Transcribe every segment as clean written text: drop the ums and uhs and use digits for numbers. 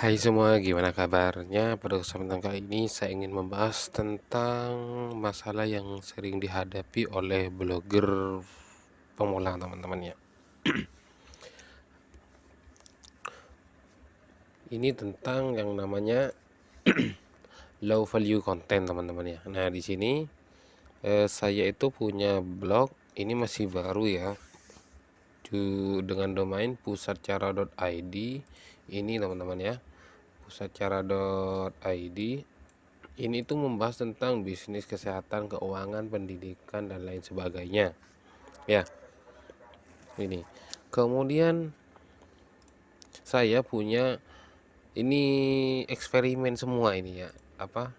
Hai semua, gimana kabarnya? Pada kesempatan kali ini saya ingin membahas tentang masalah yang sering dihadapi oleh blogger pemula, teman-teman ya. Ini tentang yang namanya low value content, teman-teman ya. Nah, di sini saya itu punya blog, ini masih baru ya, dengan domain pusatcara.id. Ini teman-teman ya, pusatcara.id. Ini tuh membahas tentang bisnis, kesehatan, keuangan, pendidikan, dan lain sebagainya. Ya, ini. Kemudian saya punya ini eksperimen semua ini ya. Apa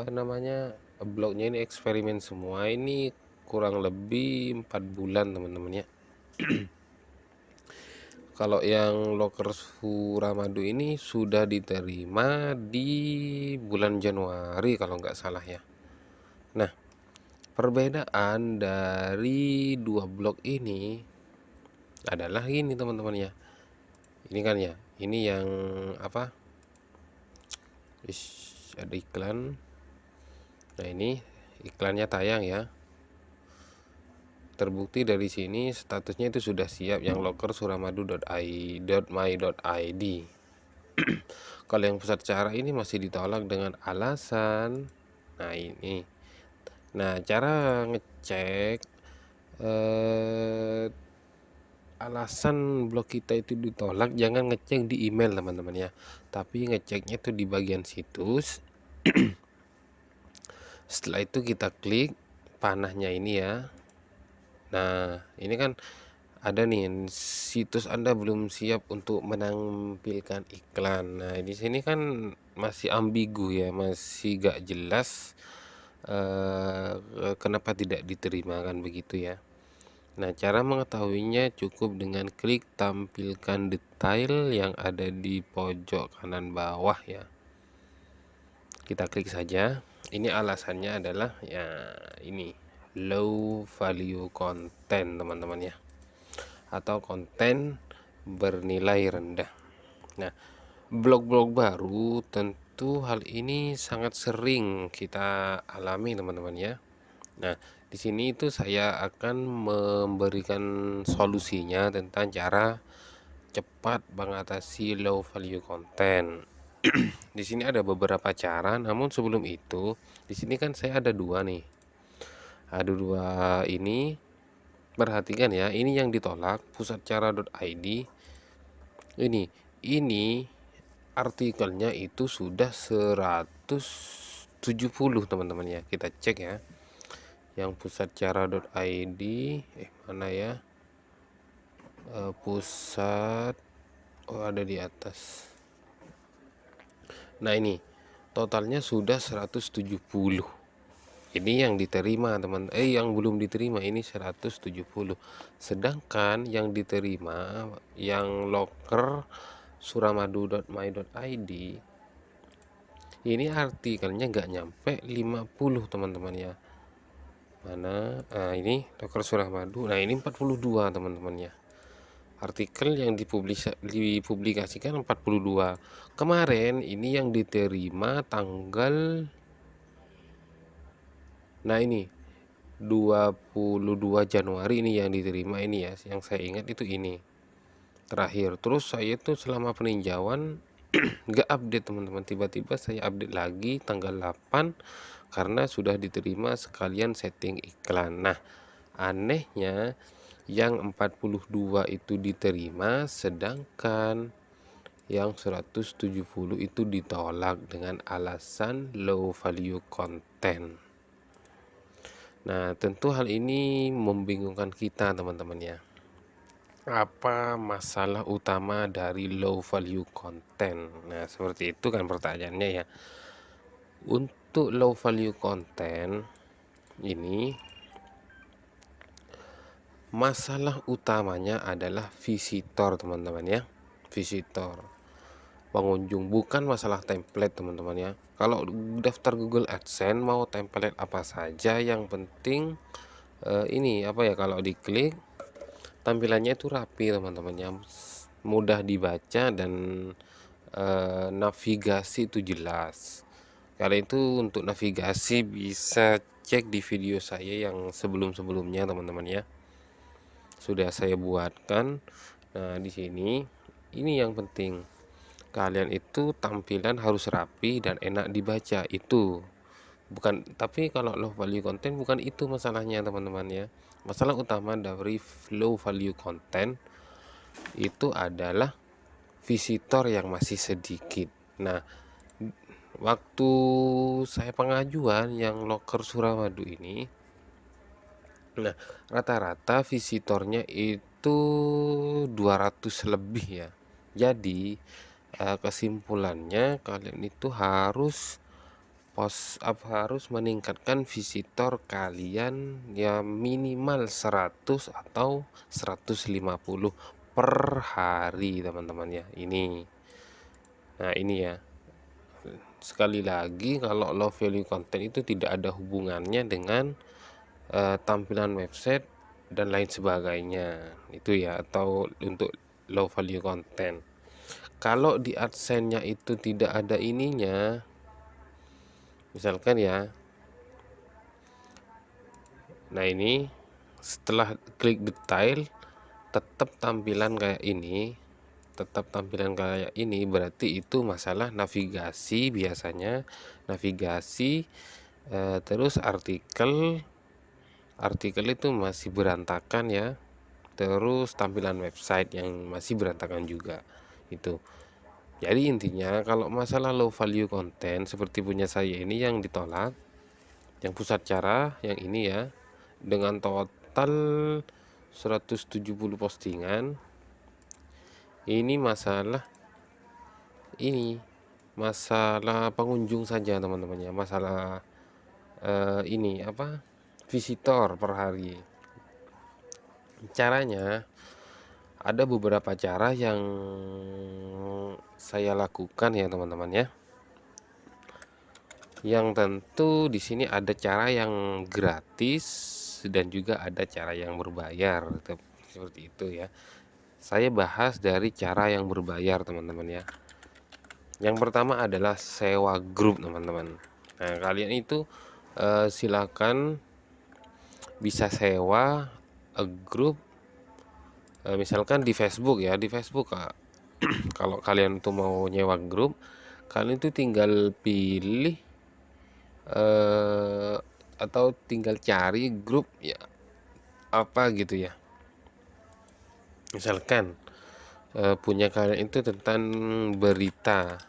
namanya? Blognya ini eksperimen semua. Ini kurang lebih 4 bulan, teman-teman ya. Kalau yang Loker Suramadu ini sudah diterima di bulan Januari kalau nggak salah ya. Nah, perbedaan dari dua blog ini adalah ini, teman-teman ya. Ini kan ya, ini yang apa? Ada iklan. Nah, ini iklannya tayang ya. Terbukti dari sini statusnya itu sudah siap yang loker suramadu.my.id. Kalau yang pusat cara ini masih ditolak dengan alasan, nah ini. Nah, cara ngecek alasan blog kita itu ditolak, jangan ngecek di email, teman-teman ya, tapi ngeceknya itu di bagian situs. Setelah itu kita klik panahnya ini ya. Nah, ini kan ada nih, situs Anda belum siap untuk menampilkan iklan. Nah, di sini kan masih ambigu ya, masih gak jelas kenapa tidak diterima kan begitu ya. Nah, cara mengetahuinya cukup dengan klik tampilkan detail yang ada di pojok kanan bawah ya. Kita klik saja. Ini alasannya adalah ya ini, low value content, teman-teman ya, atau konten bernilai rendah. Nah, blog-blog baru tentu hal ini sangat sering kita alami, teman-teman ya. Nah, di sini itu saya akan memberikan solusinya tentang cara cepat mengatasi low value content. Di sini ada beberapa cara, namun sebelum itu, di sini kan saya ada dua nih. Ada dua ini. Perhatikan ya, ini yang ditolak pusatcara.id. Ini artikelnya itu sudah 170, teman-teman ya. Kita cek ya. Yang pusatcara.id mana ya? Pusat ada di atas. Nah, ini totalnya sudah 170. Ini yang diterima, yang belum diterima ini 170. Sedangkan yang diterima yang loker suramadu.my.id ini artikelnya nggak nyampe 50, teman-teman ya. Mana? Ini loker Suramadu. Nah, ini 42, teman-teman ya. Artikel yang dipublikasikan 42. Kemarin ini yang diterima tanggal, nah ini 22 Januari ini yang diterima ini ya. Yang saya ingat itu ini terakhir. Terus saya tuh selama peninjauan nggak update, teman-teman. Tiba-tiba saya update lagi tanggal 8 karena sudah diterima sekalian setting iklan. Nah, anehnya yang 42 itu diterima, sedangkan yang 170 itu ditolak dengan alasan low value content. Nah, tentu hal ini membingungkan kita, teman-teman ya. Apa masalah utama dari low value content? Nah, seperti itu kan pertanyaannya ya. Untuk low value content ini, masalah utamanya adalah visitor, teman-teman ya. Visitor, pengunjung, bukan masalah template, teman-teman ya. Kalau daftar Google AdSense mau template apa saja, yang penting ini apa ya, kalau diklik tampilannya itu rapi, teman-teman ya, mudah dibaca dan navigasi itu jelas. Kalian itu untuk navigasi bisa cek di video saya yang sebelum-sebelumnya teman-teman ya. Sudah saya buatkan. Nah, di sini ini yang penting. Kalian itu tampilan harus rapi dan enak dibaca. Itu bukan, tapi kalau low value content bukan itu masalahnya teman-teman ya. Masalah utama dari low value content itu adalah visitor yang masih sedikit. Nah, waktu saya pengajuan yang loker Suramadu ini, nah rata-rata visitornya itu 200 lebih ya. Jadi kesimpulannya kalian itu harus harus meningkatkan visitor kalian ya minimal 100 atau 150 per hari teman-teman ya. Nah ini ya, sekali lagi kalau low value content itu tidak ada hubungannya dengan tampilan website dan lain sebagainya itu ya, atau untuk low value content. Kalau di AdSense-nya itu tidak ada ininya, misalkan ya, nah ini setelah klik detail tetap tampilan kayak ini, berarti itu masalah navigasi. Biasanya navigasi, terus artikel itu masih berantakan ya, terus tampilan website yang masih berantakan juga itu. Jadi intinya kalau masalah low value content seperti punya saya ini yang ditolak, yang pusat cara yang ini ya, dengan total 170 postingan, ini masalah pengunjung saja teman-teman ya, masalah ini apa, visitor per hari. Caranya ada beberapa cara yang saya lakukan ya teman-teman ya. Yang tentu di sini ada cara yang gratis dan juga ada cara yang berbayar, seperti itu ya. Saya bahas dari cara yang berbayar teman-teman ya. Yang pertama adalah sewa grup teman-teman. Nah kalian itu silakan bisa sewa grup, misalkan di Facebook ya, di Facebook kalau kalian tuh mau nyewa grup, kalian itu tinggal pilih atau tinggal cari grup ya apa gitu ya. Misalkan punya kalian itu tentang berita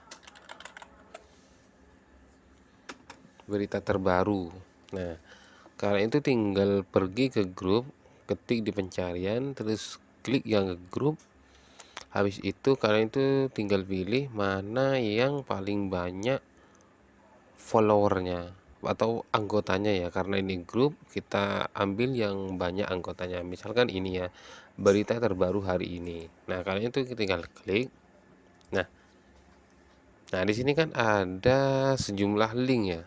terbaru. Nah kalian itu tinggal pergi ke grup, ketik di pencarian, terus klik yang ke grup. Habis itu kalian itu tinggal pilih mana yang paling banyak followernya atau anggotanya ya, karena ini grup kita ambil yang banyak anggotanya. Misalkan ini ya, berita terbaru hari ini. Nah kalian itu tinggal klik. Nah di sini kan ada sejumlah link ya,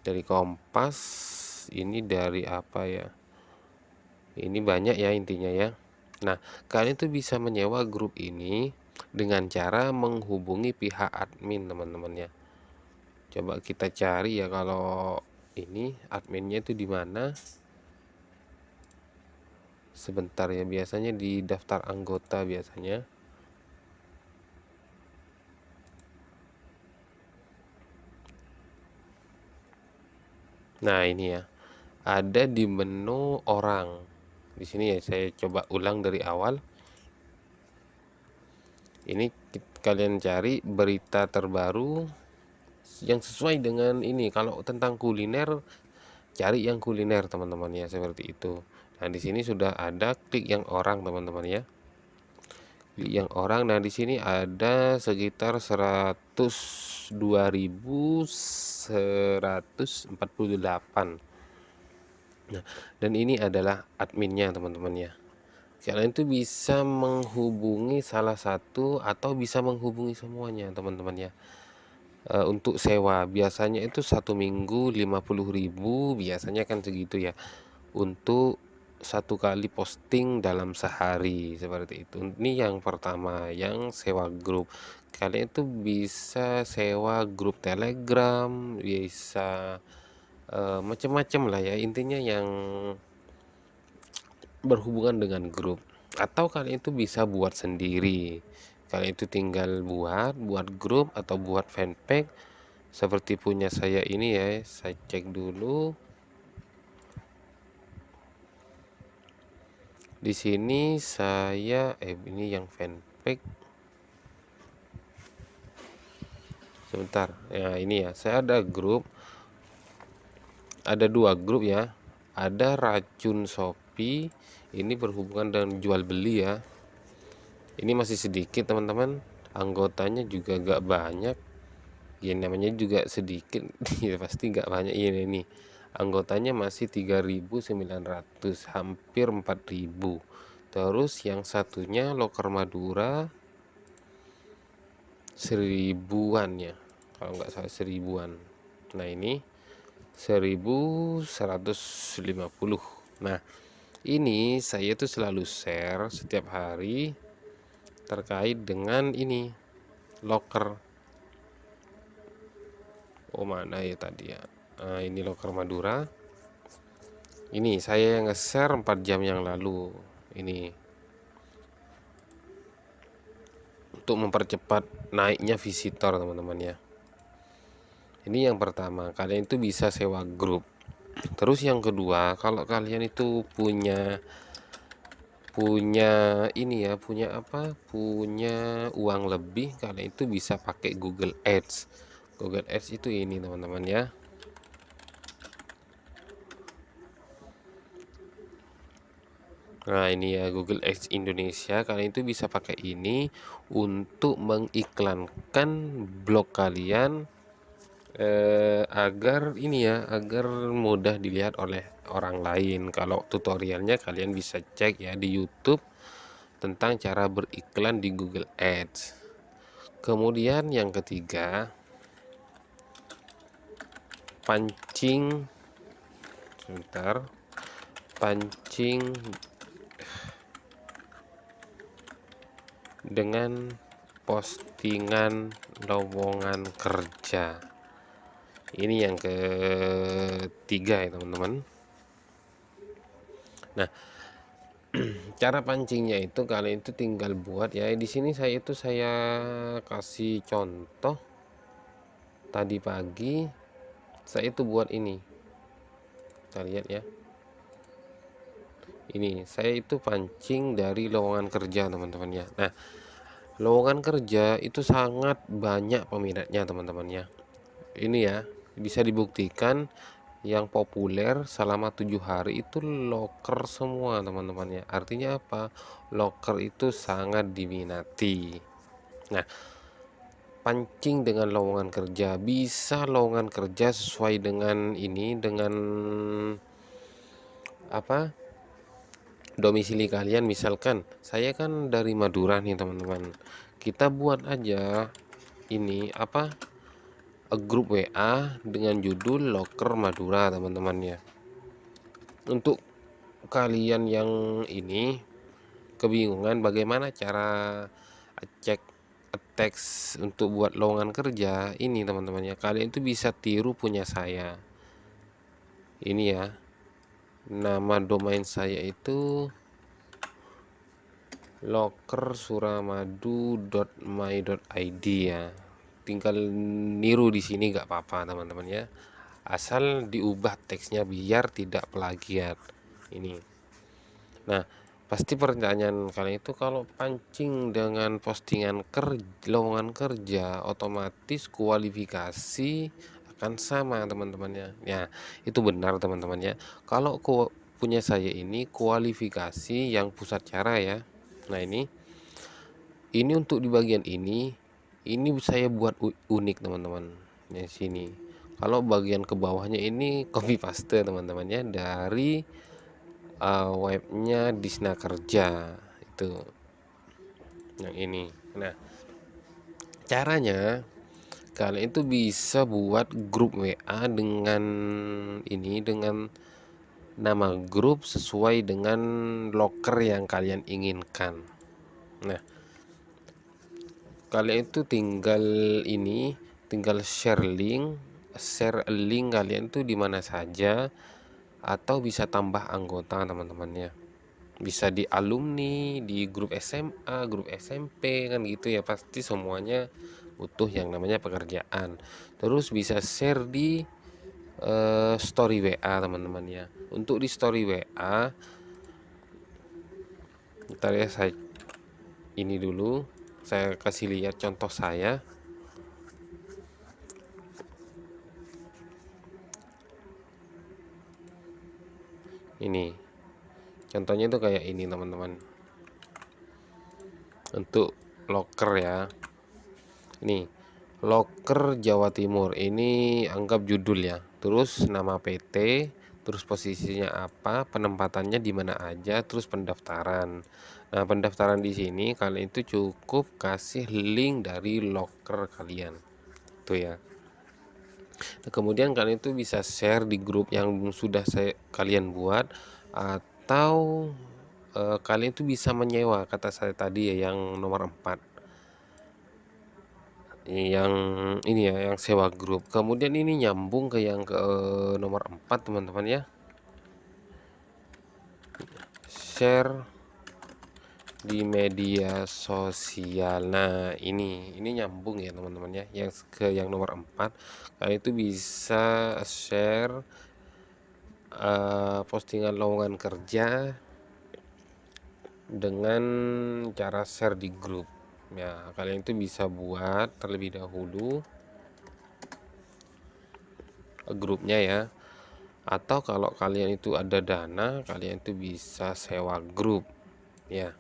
dari Kompas, ini dari apa ya, ini banyak ya intinya ya. Nah kalian itu bisa menyewa grup ini dengan cara menghubungi pihak admin teman-teman ya. Coba kita cari ya, kalau ini adminnya itu di mana. Sebentar ya, biasanya di daftar anggota biasanya. Nah ini ya, ada di menu orang. Di sini ya, saya coba ulang dari awal. Ini kalian cari berita terbaru yang sesuai dengan ini. Kalau tentang kuliner, cari yang kuliner teman-teman ya, seperti itu. Nah di sini sudah ada, klik yang orang teman-teman ya, klik yang orang. Nah di sini ada sekitar 102.148. Nah dan ini adalah adminnya teman-teman ya. Kalian itu bisa menghubungi salah satu atau bisa menghubungi semuanya teman-teman ya. Untuk sewa biasanya itu 1 minggu 50.000, biasanya kan segitu ya. Untuk satu kali posting dalam sehari seperti itu. Ini yang pertama, yang sewa grup. Kalian itu bisa sewa grup Telegram, bisa macam-macam lah ya, intinya yang berhubungan dengan grup. Atau kalian itu bisa buat sendiri. Kalian itu tinggal buat grup atau buat fanpage seperti punya saya ini ya. Saya cek dulu. Di sini saya ini yang fanpage. Sebentar. Ya, ini ya. Saya ada grup. Ada 2 grup ya. Ada Racun Shopee. Ini berhubungan dengan jual beli ya. Ini masih sedikit teman-teman. Anggotanya juga gak banyak. Ya namanya juga sedikit. Ya pasti gak banyak ini. Anggotanya masih 3.900, hampir 4.000. Terus yang satunya Loker Madura 1000-an ya, kalau nggak salah 1000-an. Nah ini 1150. Nah ini saya tuh selalu share setiap hari terkait dengan ini loker. Oh mana ya tadi ya. Nah, ini Loker Madura. Ini saya yang nge-share 4 jam yang lalu. Ini untuk mempercepat naiknya visitor teman-teman ya. Ini yang pertama, kalian itu bisa sewa grup. Terus yang kedua, kalau kalian itu punya ini ya, punya uang lebih, kalian itu bisa pakai Google Ads. Google Ads itu ini teman-teman ya. Nah ini ya, Google Ads Indonesia. Kalian itu bisa pakai ini untuk mengiklankan blog kalian agar ini ya, agar mudah dilihat oleh orang lain. Kalau tutorialnya kalian bisa cek ya di YouTube tentang cara beriklan di Google Ads. Kemudian yang ketiga, pancing dengan postingan lowongan kerja. Ini yang ketiga ya teman-teman. Nah cara pancingnya itu kalian itu tinggal buat ya. Di sini saya kasih contoh. Tadi pagi saya itu buat ini, kita lihat ya. Ini saya itu pancing dari lowongan kerja teman-teman ya. Nah lowongan kerja itu sangat banyak peminatnya teman-teman ya. Ini ya bisa dibuktikan yang populer selama 7 hari itu loker semua teman-teman ya. Artinya apa? Loker itu sangat diminati. Nah pancing dengan lowongan kerja, bisa lowongan kerja sesuai dengan ini, dengan domisili kalian. Misalkan saya kan dari Madura nih teman-teman, kita buat aja ini grup WA dengan judul Loker Madura teman-teman ya. Untuk kalian yang ini kebingungan bagaimana cara cek teks untuk buat lowongan kerja ini teman-teman ya, kalian itu bisa tiru punya saya ini ya. Nama domain saya itu lokersuramadu.my.id ya. Tinggal niru di sini gak apa-apa teman-teman ya, asal diubah teksnya biar tidak plagiat ini. Nah pasti pertanyaan kalian itu, kalau pancing dengan postingan lowongan kerja otomatis kualifikasi akan sama teman-teman ya. Itu benar teman-teman ya. Kalau punya saya ini kualifikasi yang pusat cara ya. Nah ini untuk di bagian ini saya buat unik teman-teman di sini. Kalau bagian ke bawahnya ini copy paste teman-teman ya, dari webnya Disna Kerja itu yang ini. Nah caranya kalian itu bisa buat grup WA dengan ini, dengan nama grup sesuai dengan loker yang kalian inginkan. Nah, kalian itu tinggal share link kalian tuh di mana saja, atau bisa tambah anggota teman-temannya. Bisa di alumni, di grup SMA, grup SMP kan gitu ya, pasti semuanya butuh yang namanya pekerjaan. Terus bisa share di story WA teman-teman ya. Untuk di story WA, ntar ya, saya ini dulu saya kasih lihat contoh saya. Ini contohnya tuh kayak ini teman-teman, untuk loker ya. Ini loker Jawa Timur, ini anggap judul ya, terus nama PT, terus posisinya apa, penempatannya di mana aja, terus pendaftaran. Nah, pendaftaran di sini kalian itu cukup kasih link dari loker kalian tuh ya. Nah, kemudian kalian itu bisa share di grup yang sudah kalian buat, atau kalian itu bisa menyewa, kata saya tadi ya, yang nomor 4, yang ini ya, yang sewa grup. Kemudian ini nyambung ke yang ke nomor 4 teman-teman ya, share di media sosial. Nah, ini nyambung ya teman-teman ya, yang ke yang nomor 4. Kalian itu bisa share postingan lowongan kerja dengan cara share di grup ya. Kalian itu bisa buat terlebih dahulu grupnya ya, atau kalau kalian itu ada dana, kalian itu bisa sewa grup ya.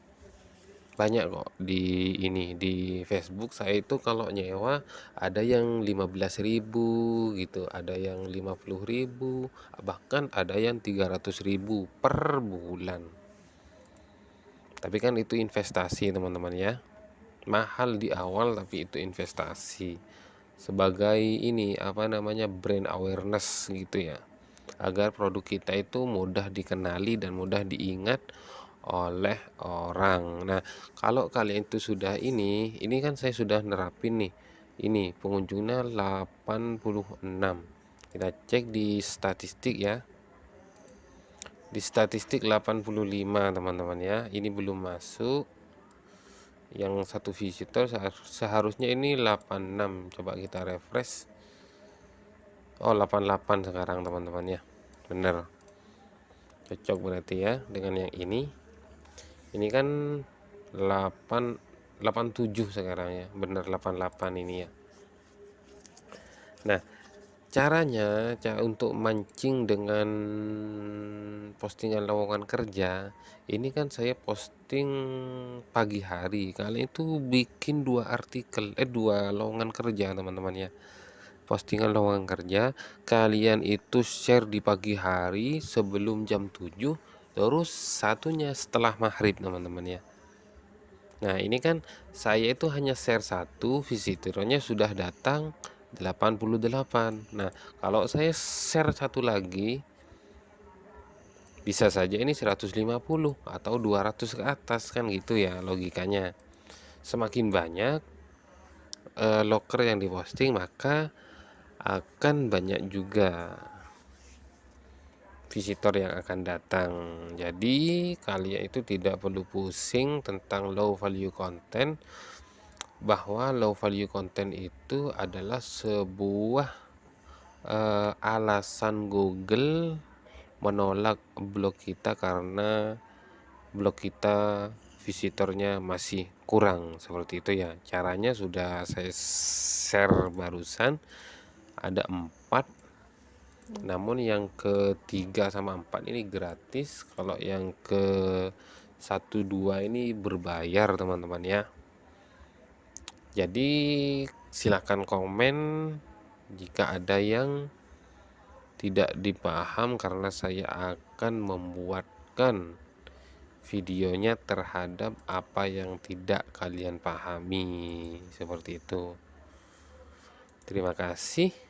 Banyak kok di Facebook saya itu kalau nyewa ada yang 15.000 gitu, ada yang 50.000, bahkan ada yang 300.000 per bulan. Tapi kan itu investasi teman-teman ya, mahal di awal tapi itu investasi sebagai ini apa namanya, brand awareness gitu ya, agar produk kita itu mudah dikenali dan mudah diingat oleh orang. Nah, kalau kalian itu sudah ini kan saya sudah nerapin nih, ini pengunjungnya 86. Kita cek di statistik ya, di statistik 85 teman-teman ya, ini belum masuk. Yang satu visitor seharusnya ini 86, coba kita refresh. Oh, 88 sekarang teman-teman ya, bener, cocok berarti ya dengan yang ini kan 87 sekarang ya, bener 88 ini ya. Nah, caranya untuk mancing dengan postingan lowongan kerja ini kan saya posting pagi hari. Kalian itu bikin dua lowongan kerja teman-teman ya, postingan lowongan kerja, kalian itu share di pagi hari sebelum jam 7, terus satunya setelah maghrib teman-teman ya. Nah, ini kan saya itu hanya share satu, visitornya sudah datang 88. Nah, kalau saya share satu lagi, bisa saja ini 150 atau 200 ke atas kan gitu ya logikanya. Semakin banyak loker yang diposting, maka akan banyak juga visitor yang akan datang. Jadi kalian itu tidak perlu pusing tentang low value content, bahwa low value content itu adalah sebuah alasan Google menolak blog kita, karena blog kita visitornya masih kurang, seperti itu ya. Caranya sudah saya share barusan, ada 4, namun yang ketiga sama 4 ini gratis, kalau yang ke 1-2 ini berbayar teman-teman ya. Jadi silakan komen jika ada yang tidak dipaham, karena saya akan membuatkan videonya terhadap apa yang tidak kalian pahami, seperti itu. Terima kasih.